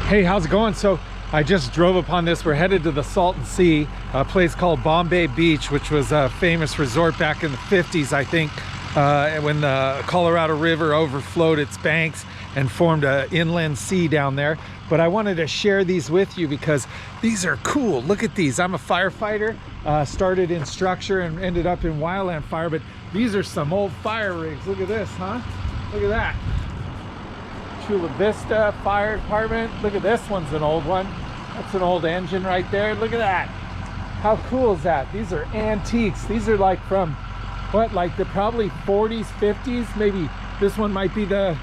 Hey, how's it going? So I just drove upon this. We're headed to the Salton Sea, a place called Bombay Beach, which was a famous resort back in the 50s, I think, when the Colorado River overflowed its banks and formed an inland sea down there. But I wanted to share these with you because these are cool. Look at these. I'm a firefighter, started in structure and ended up in wildland fire, but these are some old fire rigs. Look at this, huh? Look at that. Chula Vista Fire Department. Look at this one's an old one. That's an old engine right there. Look at that. How cool is that? These are antiques. These are like from what, like the probably 40s, 50s. Maybe this one might be this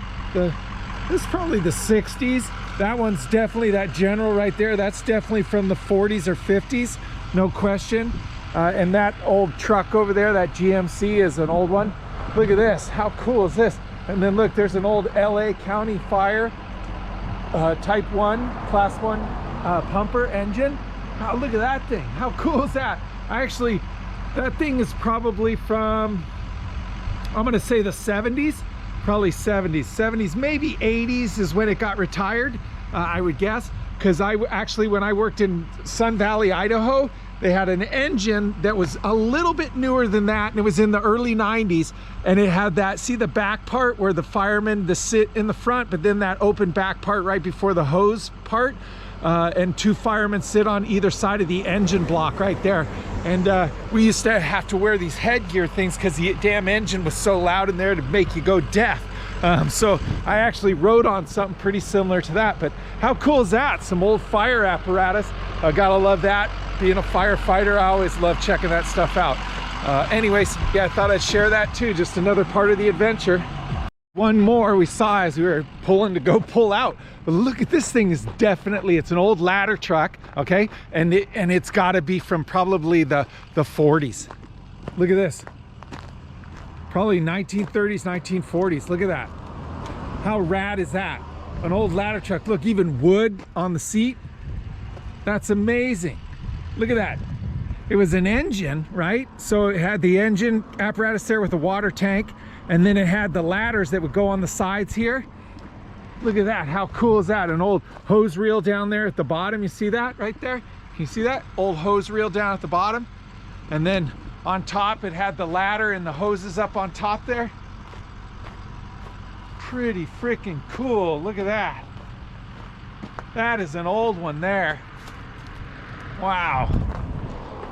is probably the 60s. That one's definitely, that General right there, that's definitely from the 40s or 50s, no question. And that old truck over there, that GMC, is an old one. Look at this. How cool is this? And then look, there's an old LA County Fire Type 1, Class 1 pumper engine. Oh, look at that thing. How cool is that? That thing is probably from, I'm gonna say the 70s, probably 70s, maybe 80s is when it got retired, I would guess. Because when I worked in Sun Valley, Idaho, they had an engine that was a little bit newer than that, and it was in the early 90s, and it had that, see the back part where the firemen sit in the front, but then that open back part right before the hose part, and two firemen sit on either side of the engine block right there. And we used to have to wear these headgear things because the damn engine was so loud in there to make you go deaf. So I actually rode on something pretty similar to that. But how cool is that? Some old fire apparatus. Gotta love that. Being a firefighter, I always love checking that stuff out. Anyways, yeah, I thought I'd share that too. Just another part of the adventure. One more we saw as we were pulling to go pull out. But look at this thing. Is definitely, it's an old ladder truck, okay? And it's gotta be from probably the 40s. Look at this. Probably 1930s, 1940s. Look at that. How rad is that? An old ladder truck. Look, even wood on the seat. That's amazing. Look at that. It was an engine, right? So it had the engine apparatus there with a water tank, and then it had the ladders that would go on the sides here. Look at that. How cool is that? An old hose reel down there at the bottom. You see that right there? Can you see that? Old hose reel down at the bottom. And then on top, it had the ladder and the hoses up on top there. Pretty freaking cool. Look at that. That is an old one there. Wow.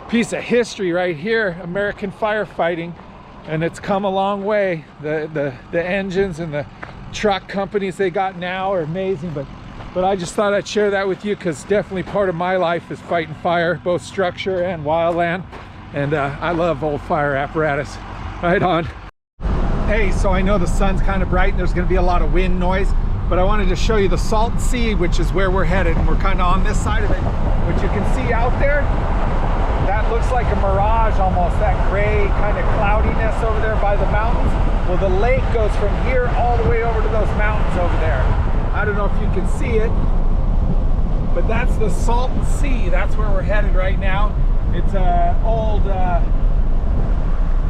Piece of history right here, American firefighting. And it's come a long way. The engines and the truck companies they got now are amazing. But I just thought I'd share that with you because definitely part of my life is fighting fire, both structure and wildland. And I love old fire apparatus. Right on. Hey, so I know the sun's kind of bright and there's gonna be a lot of wind noise, but I wanted to show you the Salton Sea, which is where we're headed. And we're kind of on this side of it. What you can see out there, that looks like a mirage almost, that gray kind of cloudiness over there by the mountains. Well, the lake goes from here all the way over to those mountains over there. I don't know if you can see it, but that's the Salton Sea. That's where we're headed right now. It's an old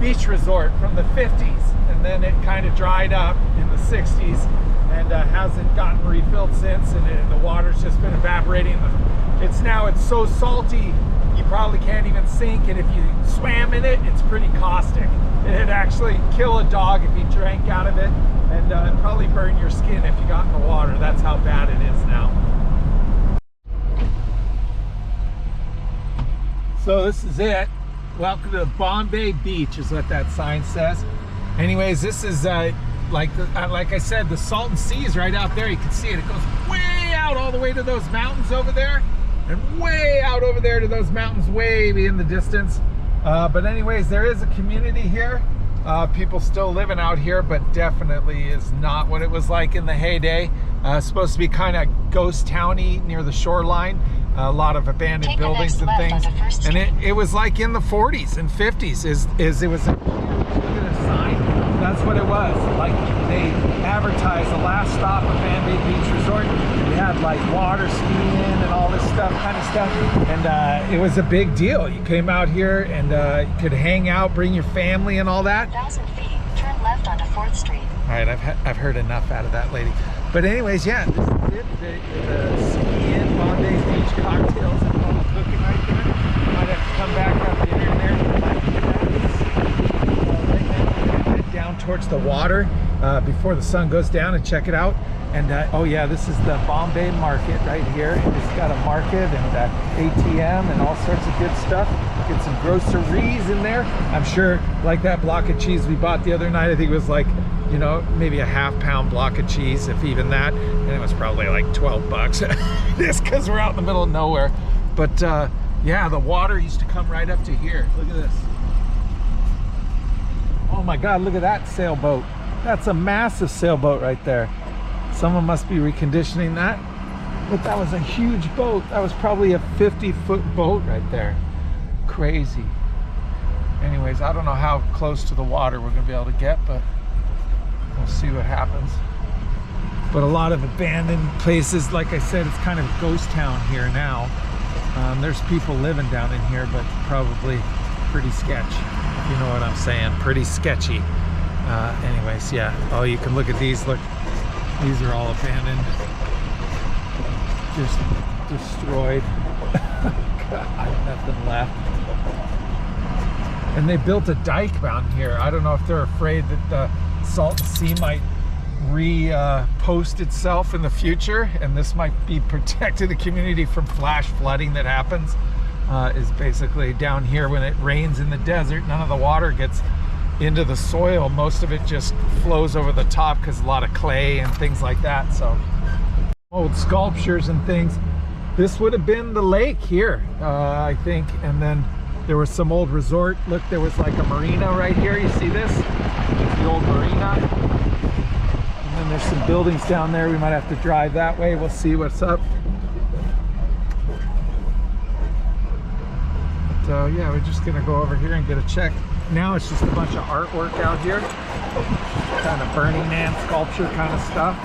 beach resort from the 50s, and then it kind of dried up in the 60s and hasn't gotten refilled since, and the water's just been evaporating. It's so salty you probably can't even sink, and if you swam in it, it's pretty caustic. It'd actually kill a dog if you drank out of it, and probably burn your skin if you got in the water. That's how bad it is now. So this is it. Welcome to Bombay Beach is what that sign says. Anyways, this is like I said, the Salton Sea is right out there. You can see it. It goes way out all the way to those mountains over there, and way out over there to those mountains way in the distance. But anyways, there is a community here. People still living out here, but definitely is not what it was like in the heyday. Supposed to be kind of ghost towny near the shoreline. A lot of abandoned buildings and things. And it was like in the 40s and 50s. It was look at a sign. That's what it was. Like they advertised the last stop of Bombay Beach Resort. It had like water skiing and all this kind of stuff. And it was a big deal. You came out here and you could hang out, bring your family and all that. 1,000 feet, turn left onto 4th Street. All right, I've heard enough out of that lady. But anyways, yeah, this is it. The ski the water before the sun goes down and check it out. And oh yeah, this is the Bombay market right here. It's got a market and ATM and all sorts of good stuff. Get some groceries in there. I'm sure, like that block of cheese we bought the other night, I think it was like, you know, maybe a half-pound block of cheese, if even that, and it was probably like 12 bucks. Just because we're out in the middle of nowhere. But yeah, the water used to come right up to here. Look at this. Oh my God, look at that sailboat. That's a massive sailboat right there. Someone must be reconditioning that. But that was a huge boat. That was probably a 50-foot boat right there. Crazy. Anyways, I don't know how close to the water we're gonna be able to get, but we'll see what happens. But a lot of abandoned places, like I said, it's kind of a ghost town here now. There's people living down in here, but probably pretty sketch, if you know what I'm saying. Pretty sketchy. Anyways, yeah. Oh, you can look at these. Look, these are all abandoned. Just destroyed. God, nothing left. And they built a dike down here. I don't know if they're afraid that the Salton Sea might repost itself in the future, and this might be protecting the community from flash flooding that happens. Is basically down here when it rains in the desert, none of the water gets into the soil. Most of it just flows over the top because a lot of clay and things like that. So old sculptures and things. This would have been the lake here, I think, and then there was some old resort. Look, there was like a marina right here. You see this? It's the old marina. And then there's some buildings down there. We might have to drive that way. We'll see what's up. So yeah, we're just gonna go over here and get a check. Now it's just a bunch of artwork out here. Kind of Burning Man sculpture kind of stuff.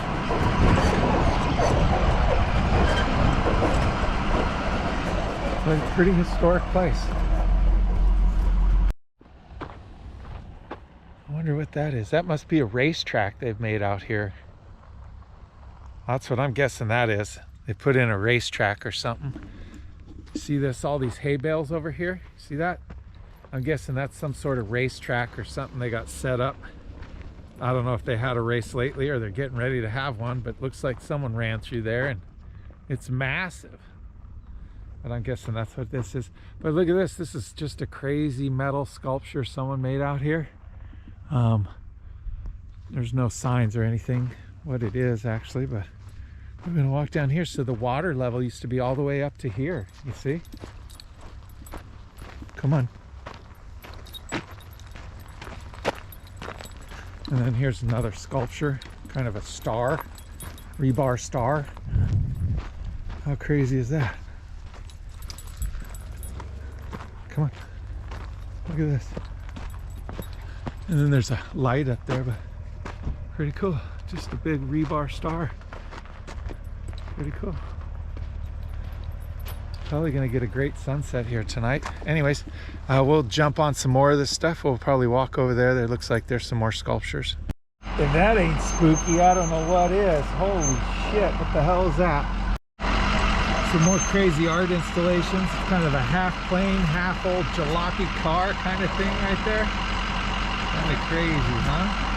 But a pretty historic place. I wonder what that is. That must be a racetrack they've made out here. That's what I'm guessing that is. They put in a racetrack or something. See this, all these hay bales over here? See that? I'm guessing that's some sort of racetrack or something they got set up. I don't know if they had a race lately or they're getting ready to have one, but looks like someone ran through there and it's massive. But I'm guessing that's what this is. But look at this. This is just a crazy metal sculpture someone made out here. There's no signs or anything what it is actually, but we're gonna walk down here. So the water level used to be all the way up to here, you see? Come on. And then here's another sculpture, kind of a star, rebar star. How crazy is that? Come on, look at this. And then there's a light up there, but pretty cool. Just a big rebar star. Pretty cool. Probably gonna get a great sunset here tonight. Anyways, we'll jump on some more of this stuff. We'll probably walk over there. There looks like there's some more sculptures. If that ain't spooky, I don't know what is. Holy shit, what the hell is that? Some more crazy art installations. It's kind of a half plane, half old jalopy car kind of thing right there. Kind of crazy, huh?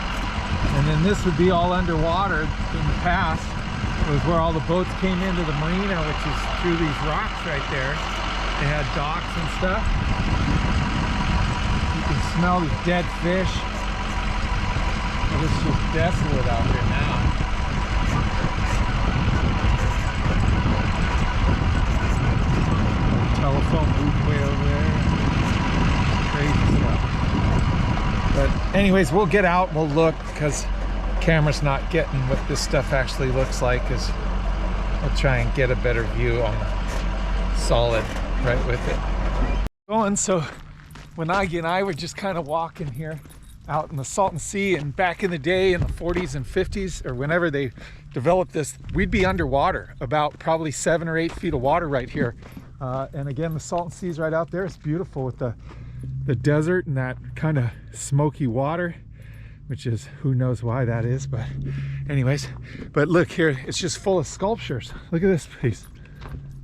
And then this would be all underwater in the past. It was where all the boats came into the marina, which is through these rocks right there. They had docks and stuff. You can smell the dead fish. Well, it's just desolate out here now. Telephone booth way over there. Crazy stuff. But anyways, we'll get out, we'll look, because camera's not getting what this stuff actually looks like. Is I'll try and get a better view on the solid right with it. So when Aggie and I were just kind of walking here out in the Salton Sea, and back in the day in the 40s and 50s, or whenever they developed this, we'd be underwater, about probably 7 or 8 feet of water right here. And again, the Salton Sea is right out there. It's beautiful with the desert and that kind of smoky water, which is, who knows why that is, but anyways. But look here, it's just full of sculptures. Look at this piece.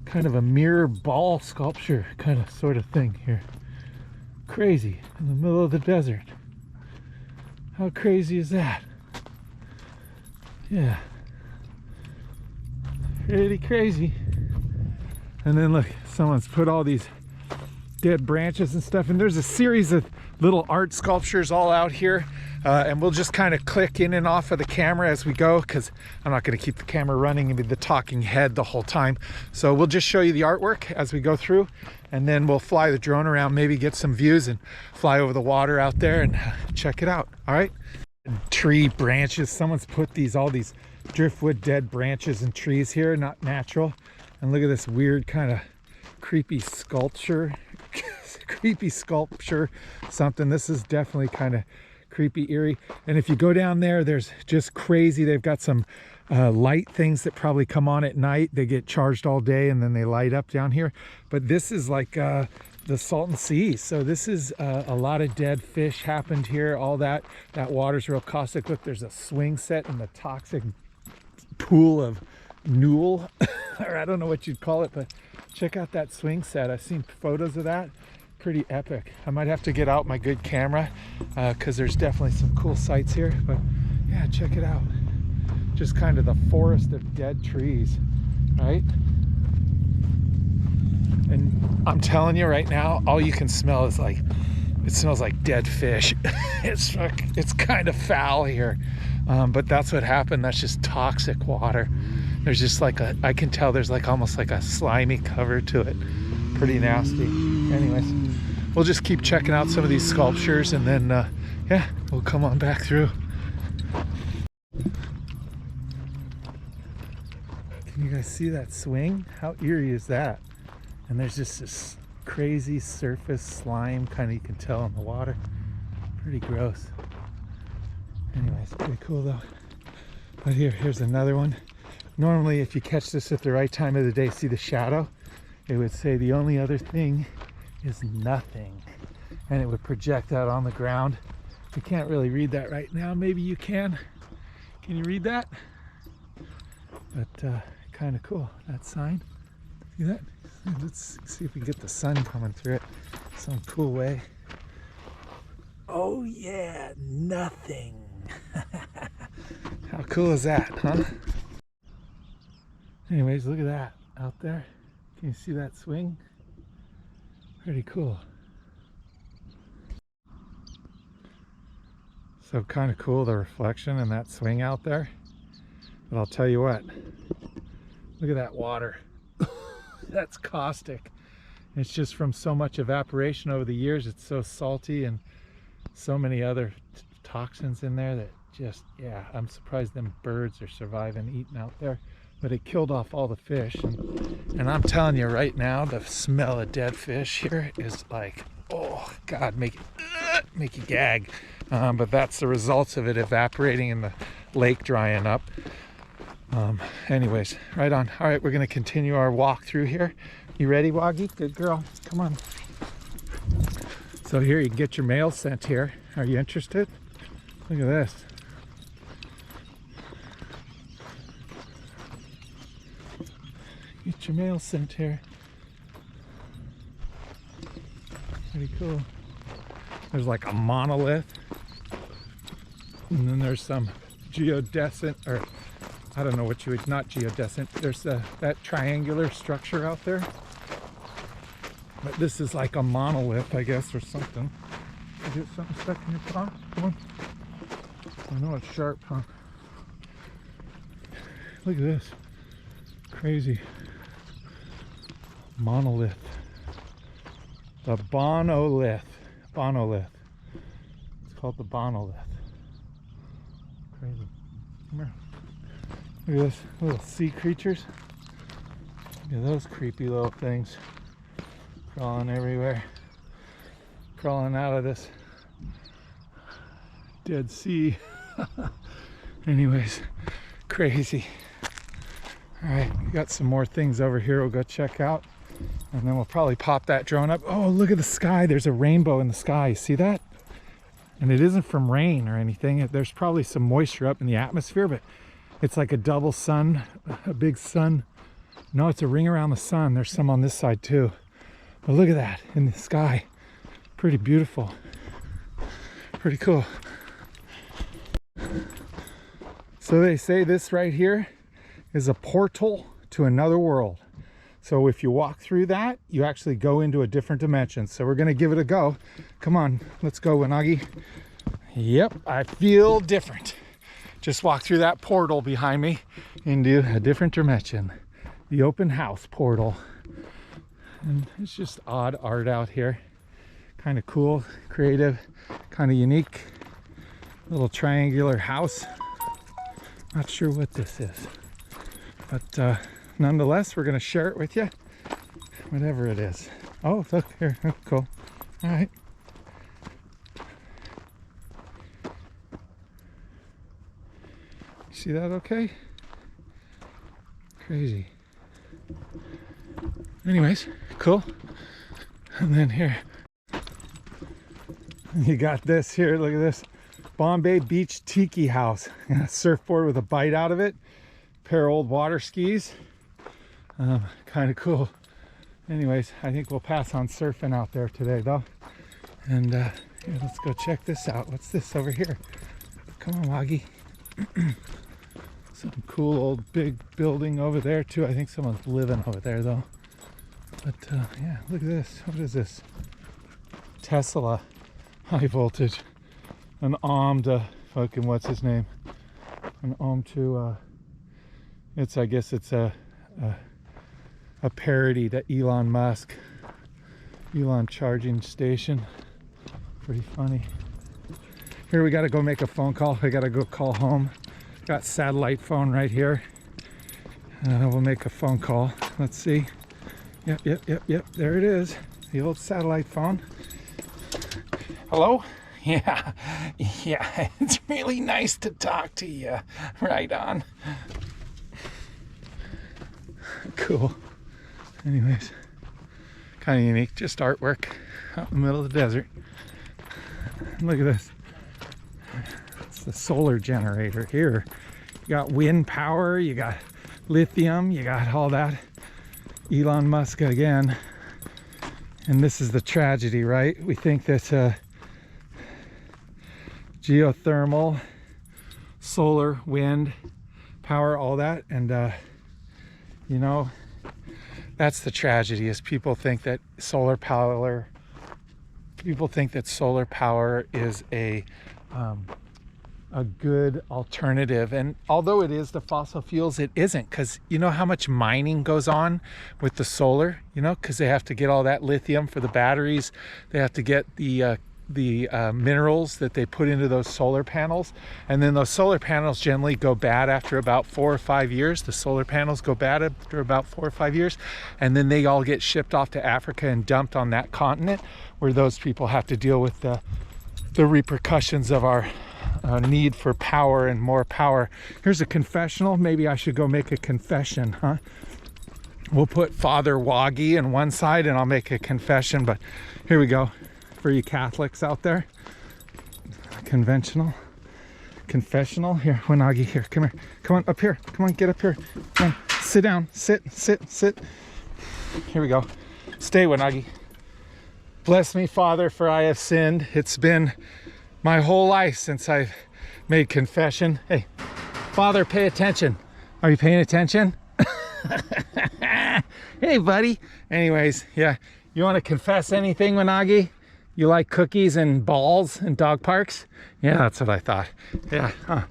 Kind of a mirror ball sculpture kind of sort of thing here. Crazy, in the middle of the desert. How crazy is that? Yeah. Pretty crazy. And then look, someone's put all these dead branches and stuff, and there's a series of little art sculptures all out here, and we'll just kind of click in and off of the camera as we go, because I'm not going to keep the camera running and be the talking head the whole time. So we'll just show you the artwork as we go through, and then we'll fly the drone around, maybe get some views and fly over the water out there and check it out. All right. Tree branches, someone's put all these driftwood dead branches and trees here, not natural. And look at this weird kind of creepy sculpture something. This is definitely kind of creepy, eerie. And if you go down there, there's just crazy. They've got some light things that probably come on at night. They get charged all day and then they light up down here. But this is like the Salton Sea. So this is a lot of dead fish happened here. All that water's real caustic. Look, there's a swing set in the toxic pool of Newell, or I don't know what you'd call it, but check out that swing set. I've seen photos of that. Pretty epic. I might have to get out my good camera because there's definitely some cool sights here. But yeah, check it out. Just kind of the forest of dead trees, right? And I'm telling you right now, all you can smell is like, it smells like dead fish. It's kind of foul here, but that's what happened. That's just toxic water. There's just like I can tell there's like almost like a slimy cover to it. Pretty nasty. Anyways, we'll just keep checking out some of these sculptures, and then yeah, we'll come on back through. Can you guys see that swing? How eerie is that? And there's just this crazy surface slime kind of, you can tell in the water. Pretty gross. Anyways, pretty cool though. But here's another one. Normally if you catch this at the right time of the day, see the shadow, it would say the only other thing is nothing, and it would project out on the ground. You can't really read that right now. Maybe you can. Can you read that? But kind of cool, that sign. See that? Let's see if we can get the sun coming through it some cool way. Oh yeah, nothing. How cool is that, huh? Anyways, look at that out there. Can you see that swing? Pretty cool. So kind of cool, the reflection in that swing out there. But I'll tell you what, look at that water. That's caustic. It's just from so much evaporation over the years. It's so salty, and so many other toxins in there that just, yeah, I'm surprised them birds are surviving eating out there. But it killed off all the fish, and I'm telling you right now, the smell of dead fish here is like, oh God, make you gag. But that's the results of it evaporating and the lake drying up. Anyways, right on. All right, we're gonna continue our walk through here. You ready, Waggy? Good girl. Come on. So here you can get your mail sent here. Are you interested? Look at this. Get your mail sent here. Pretty cool. There's like a monolith, and then there's some geodescent, or I don't know what you would, not geodescent. There's that triangular structure out there. But this is like a monolith, I guess, or something. You get something stuck in your paw? Come on. I know it's sharp, huh? Look at this. Crazy. Monolith. The Bonolith. Bonolith. It's called the Bonolith. Crazy. Come here. Look at this. Little sea creatures. Look at those creepy little things. Crawling everywhere. Crawling out of this Dead Sea. Anyways, crazy. Alright, we got some more things over here we'll go check out. And then we'll probably pop that drone up. Oh, look at the sky. There's a rainbow in the sky. You see that? And it isn't from rain or anything. There's probably some moisture up in the atmosphere, but it's like a double sun, a big sun. No, it's a ring around the sun. There's some on this side too. But look at that in the sky. Pretty beautiful. Pretty cool. So they say this right here is a portal to another world. So if you walk through that, you actually go into a different dimension. So we're gonna give it a go. Come on, let's go, Wanagi. Yep, I feel different. Just walk through that portal behind me into a different dimension. The open house portal. And it's just odd art out here. Kind of cool, creative, kind of unique. Little triangular house. Not sure what this is. But nonetheless, we're gonna share it with you. Whatever it is. Oh, look here, oh, cool. All right. See that okay? Crazy. Anyways, cool. And then here, you got this here, look at this. Bombay Beach Tiki House. A surfboard with a bite out of it. Pair of old water skis. Kind of cool. Anyways, I think we'll pass on surfing out there today though. And here, let's go check this out. What's this over here? Come on, Waggy. Some cool old big building over there too. I think someone's living over there though. But yeah, look at this. What is this? Tesla high voltage. An ohm to fucking what's his name? An ohm to it's, I guess it's a parody to Elon Musk. Elon charging station. Pretty funny. Here we gotta go make a phone call. I gotta go call home. Got satellite phone right here. We'll make a phone call. Let's see. Yep. There it is. The old satellite phone. Hello? Yeah. It's really nice to talk to you. Right on. Cool. Anyways, kind of unique. Just artwork out in the middle of the desert. Look at this. It's the solar generator here. You got wind power, you got lithium, you got all that. Elon Musk again. And this is the tragedy, right? We think that geothermal, solar, wind, power, all that. And, you know, that's the tragedy, is people think that solar power is a good alternative. And although it is the fossil fuels, it isn't, because you know how much mining goes on with the solar, you know, because they have to get all that lithium for the batteries. They have to get the minerals that they put into those solar panels, and then those solar panels generally go bad after about 4 or 5 years. The solar panels go bad after about 4 or 5 years, and then they all get shipped off to Africa and dumped on that continent, where those people have to deal with the repercussions of our need for power and more power. Here's a confessional. Maybe I should go make a confession, huh? We'll put Father Waggy on one side and I'll make a confession, but here we go. For you Catholics out there, confessional. Here, Wanagi, here, come here, come on up here, come on, get up here, come on, sit down, sit. Here we go. Stay, Wanagi. Bless me, Father, for I have sinned. It's been my whole life since I've made confession. Hey, Father, pay attention. Are you paying attention? Hey, buddy. Anyways, yeah, you want to confess anything, Wanagi? You like cookies and balls and dog parks? Yeah, that's what I thought. Yeah, huh.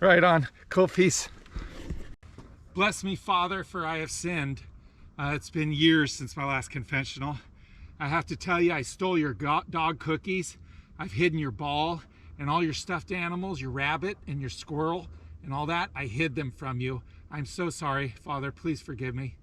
Right on. Cool, peace. Bless me, Father, for I have sinned. It's been years since my last confessional. I have to tell you, I stole your dog cookies. I've hidden your ball and all your stuffed animals, your rabbit and your squirrel and all that. I hid them from you. I'm so sorry, Father. Please forgive me.